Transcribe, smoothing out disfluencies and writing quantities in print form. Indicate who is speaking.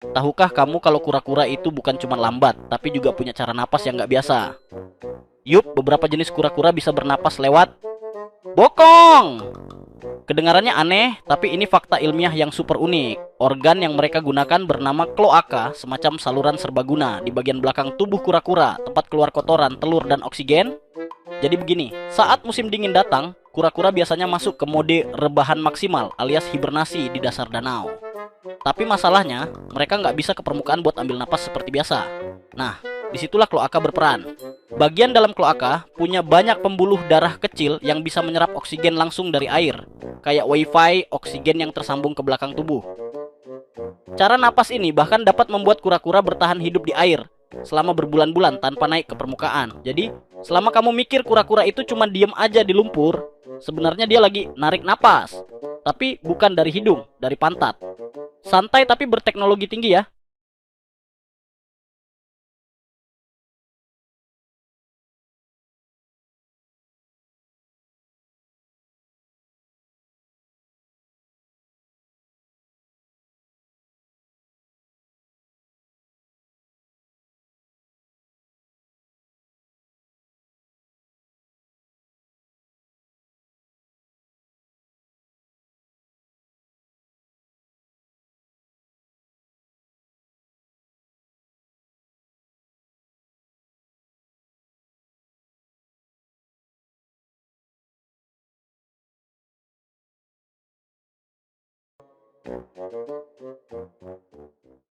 Speaker 1: Tahukah kamu kalau kura-kura itu bukan cuma lambat, tapi juga punya cara napas yang nggak biasa? Yup, beberapa jenis kura-kura bisa bernapas lewat bokong. Kedengarannya aneh, tapi ini fakta ilmiah yang super unik. Organ yang mereka gunakan bernama kloaka, semacam saluran serbaguna di bagian belakang tubuh kura-kura, tempat keluar kotoran, telur, dan oksigen. Jadi begini, saat musim dingin datang, kura-kura biasanya masuk ke mode rebahan maksimal alias hibernasi di dasar danau. Tapi masalahnya, mereka nggak bisa ke permukaan buat ambil napas seperti biasa. Nah, disitulah kloaka berperan. Bagian dalam kloaka punya banyak pembuluh darah kecil yang bisa menyerap oksigen langsung dari air, kayak wifi oksigen yang tersambung ke belakang tubuh. Cara napas ini bahkan dapat membuat kura-kura bertahan hidup di air selama berbulan-bulan tanpa naik ke permukaan. Jadi, selama kamu mikir kura-kura itu cuma diem aja di lumpur, sebenarnya dia lagi narik napas. Tapi bukan dari hidung, dari pantat. Santai tapi berteknologi tinggi ya.